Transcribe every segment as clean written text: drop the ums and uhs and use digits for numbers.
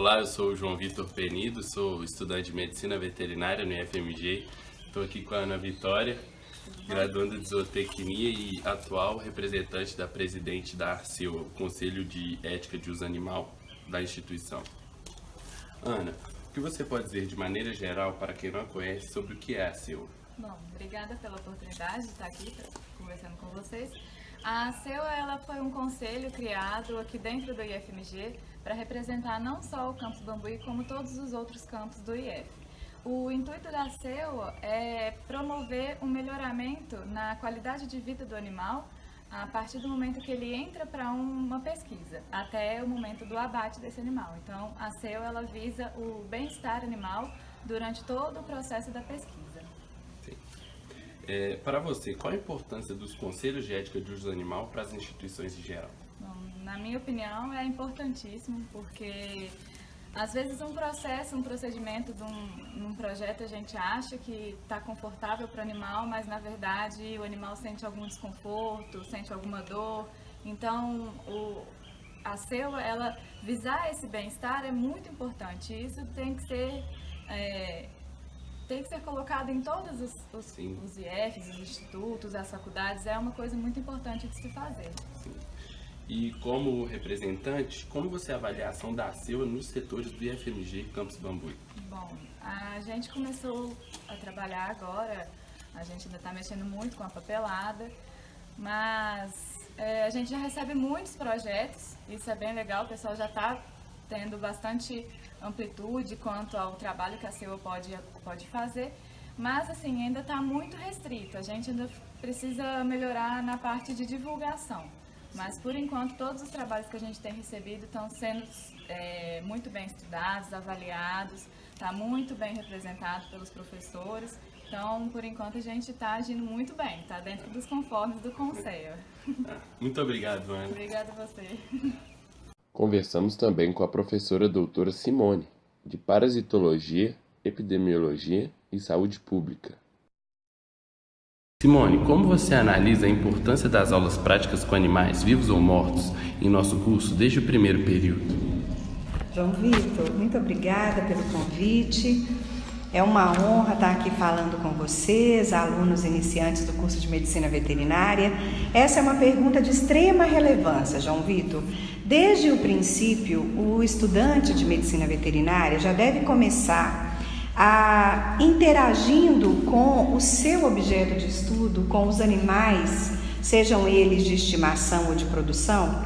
Olá, eu sou o João Vitor Penido, sou estudante de Medicina Veterinária no IFMG. Estou aqui com a Ana Vitória, graduanda de Zootecnia e atual representante da presidente da ARCEU, Conselho de Ética de Uso Animal da instituição. Ana, o que você pode dizer de maneira geral para quem não a conhece sobre o que é a ARCEU? Bom, obrigada pela oportunidade de estar aqui conversando com vocês. A ARCEU foi um conselho criado aqui dentro do IFMG para representar não só o campus Bambuí, como todos os outros campos do IF. O intuito da ARCEU é promover um melhoramento na qualidade de vida do animal a partir do momento que ele entra para uma pesquisa, até o momento do abate desse animal. Então, a ARCEU visa o bem-estar animal durante todo o processo da pesquisa. Sim. Para você, qual a importância dos conselhos de ética de uso animal para as instituições em geral? Bom, na minha opinião, é importantíssimo, porque às vezes um procedimento de um projeto a gente acha que está confortável para o animal, mas na verdade o animal sente algum desconforto, sente alguma dor. Então, a ARCEU, visar esse bem-estar é muito importante. Isso tem que ser colocado em todos os IFs, os institutos, as faculdades. É uma coisa muito importante de se fazer. Sim. E como representante, como você avalia a ação da ARCEU nos setores do IFMG Campus Bambuí? Bom, a gente começou a trabalhar agora, a gente ainda está mexendo muito com a papelada, mas a gente já recebe muitos projetos, isso é bem legal, o pessoal já está tendo bastante amplitude quanto ao trabalho que a ARCEU pode fazer, mas assim, ainda está muito restrito, a gente ainda precisa melhorar na parte de divulgação. Mas, por enquanto, todos os trabalhos que a gente tem recebido estão sendo muito bem estudados, avaliados, está muito bem representado pelos professores. Então, por enquanto, a gente está agindo muito bem, está dentro dos conformes do Conselho. Muito obrigado, Ana. Obrigada a você. Conversamos também com a professora doutora Simone, de Parasitologia, Epidemiologia e Saúde Pública. Simone, como você analisa a importância das aulas práticas com animais, vivos ou mortos, em nosso curso desde o primeiro período? João Vitor, muito obrigada pelo convite. É uma honra estar aqui falando com vocês, alunos iniciantes do curso de Medicina Veterinária. Essa é uma pergunta de extrema relevância, João Vitor. Desde o princípio, o estudante de Medicina Veterinária já deve começar interagindo com o seu objeto de estudo, com os animais, sejam eles de estimação ou de produção,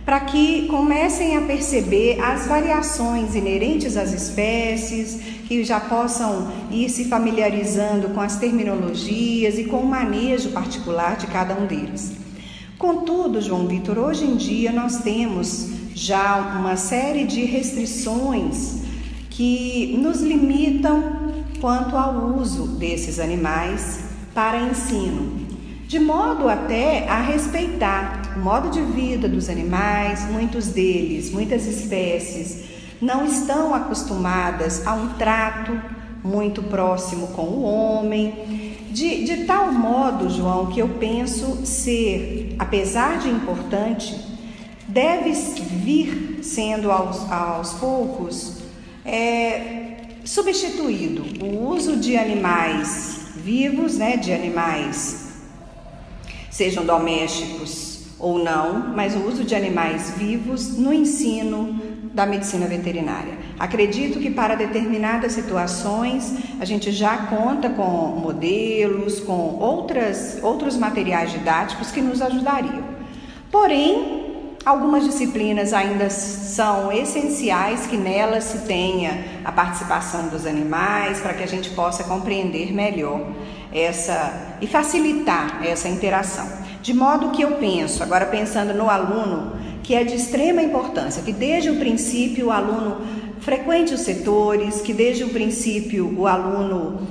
para que comecem a perceber as variações inerentes às espécies, que já possam ir se familiarizando com as terminologias e com o manejo particular de cada um deles. Contudo, João Vitor, hoje em dia nós temos já uma série de restrições que nos limitam quanto ao uso desses animais para ensino, de modo até a respeitar o modo de vida dos animais. Muitas espécies, não estão acostumadas a um trato muito próximo com o homem, de tal modo, João, que eu penso ser, apesar de importante, deve vir sendo aos poucos substituído o uso de animais vivos, de animais, sejam domésticos ou não, mas o uso de animais vivos no ensino da medicina veterinária. Acredito que para determinadas situações a gente já conta com modelos, com outros materiais didáticos que nos ajudariam. Porém, algumas disciplinas ainda são essenciais que nelas se tenha a participação dos animais para que a gente possa compreender melhor e facilitar essa interação. De modo que eu penso, agora pensando no aluno, que é de extrema importância, que desde o princípio o aluno frequente os setores, que desde o princípio o aluno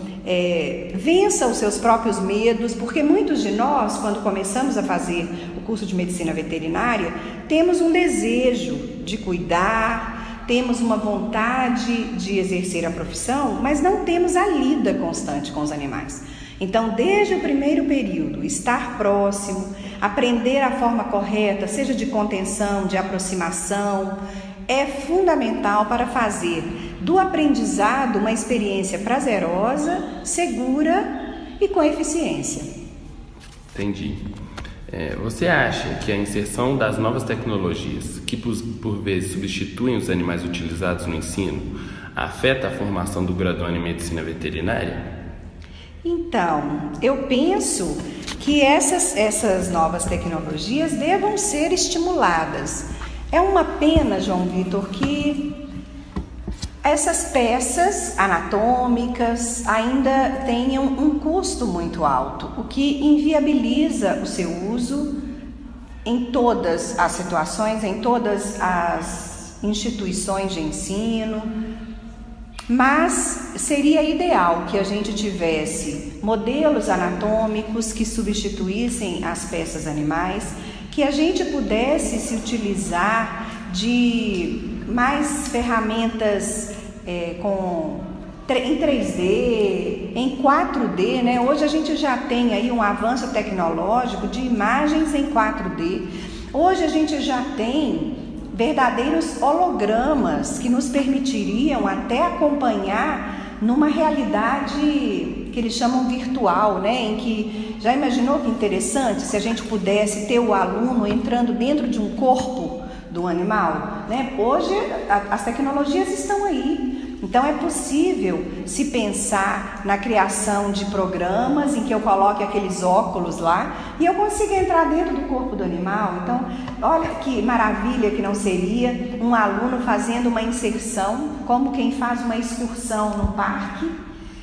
vença os seus próprios medos, porque muitos de nós, quando começamos a fazer o curso de medicina veterinária, temos um desejo de cuidar, temos uma vontade de exercer a profissão, mas não temos a lida constante com os animais. Então, desde o primeiro período, estar próximo, aprender a forma correta, seja de contenção, de aproximação, é fundamental para fazer do aprendizado uma experiência prazerosa, segura e com eficiência. Entendi. Você acha que a inserção das novas tecnologias, que por vezes substituem os animais utilizados no ensino, afeta a formação do graduando em medicina veterinária? Então, eu penso que essas novas tecnologias devam ser estimuladas. É uma pena, João Vitor, que essas peças anatômicas ainda tenham um custo muito alto, o que inviabiliza o seu uso em todas as situações, em todas as instituições de ensino. Mas seria ideal que a gente tivesse modelos anatômicos que substituíssem as peças animais, que a gente pudesse se utilizar de mais ferramentas em 3D, em 4D, né? Hoje a gente já tem aí um avanço tecnológico de imagens em 4D. Hoje a gente já tem verdadeiros hologramas que nos permitiriam até acompanhar numa realidade que eles chamam virtual, né? Em que, já imaginou que interessante se a gente pudesse ter o aluno entrando dentro de um corpo do animal, né? Hoje as tecnologias estão aí. Então é possível se pensar na criação de programas em que eu coloque aqueles óculos lá e eu consiga entrar dentro do corpo do animal. Então, olha que maravilha que não seria um aluno fazendo uma inserção, como quem faz uma excursão no parque,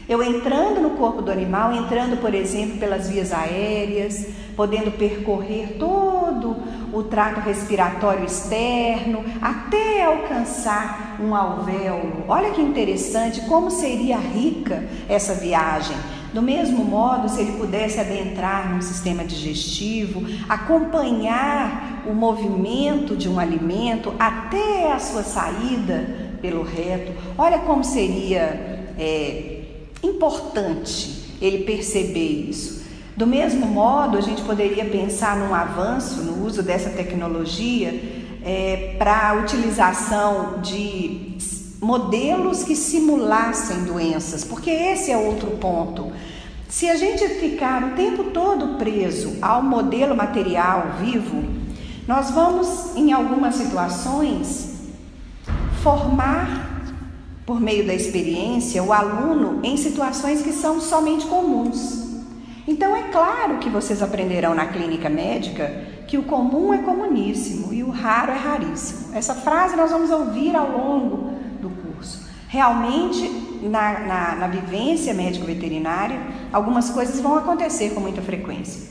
eu entrando no corpo do animal, entrando, por exemplo, pelas vias aéreas, podendo percorrer todo o trato respiratório externo, até alcançar um alvéolo. Olha que interessante, como seria rica essa viagem. Do mesmo modo, se ele pudesse adentrar num sistema digestivo, acompanhar o movimento de um alimento até a sua saída pelo reto, olha como seria importante ele perceber isso. Do mesmo modo, a gente poderia pensar num avanço no uso dessa tecnologia para a utilização de modelos que simulassem doenças, porque esse é outro ponto. Se a gente ficar o tempo todo preso ao modelo material vivo, nós vamos, em algumas situações, formar, por meio da experiência, o aluno em situações que são somente comuns. Então é claro que vocês aprenderão na clínica médica que o comum é comuníssimo e o raro é raríssimo. Essa frase nós vamos ouvir ao longo do curso. Realmente, na vivência médico-veterinária, algumas coisas vão acontecer com muita frequência.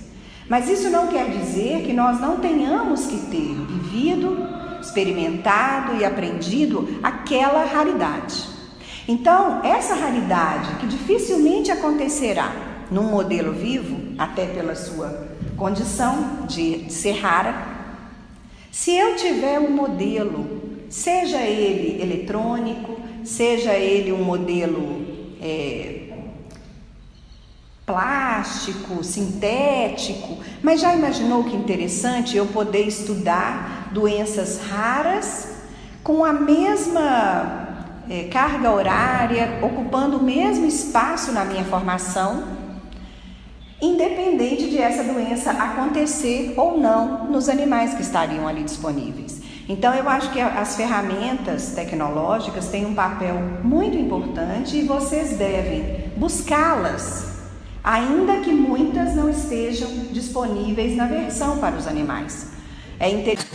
Mas isso não quer dizer que nós não tenhamos que ter vivido, experimentado e aprendido aquela raridade. Então, essa raridade que dificilmente acontecerá num modelo vivo, até pela sua condição de ser rara, se eu tiver um modelo, seja ele eletrônico, seja ele um modelo plástico, sintético, mas já imaginou que interessante eu poder estudar doenças raras com a mesma carga horária, ocupando o mesmo espaço na minha formação, independente de essa doença acontecer ou não nos animais que estariam ali disponíveis. Então eu acho que as ferramentas tecnológicas têm um papel muito importante e vocês devem buscá-las, ainda que muitas não estejam disponíveis na versão para os animais. É interessante.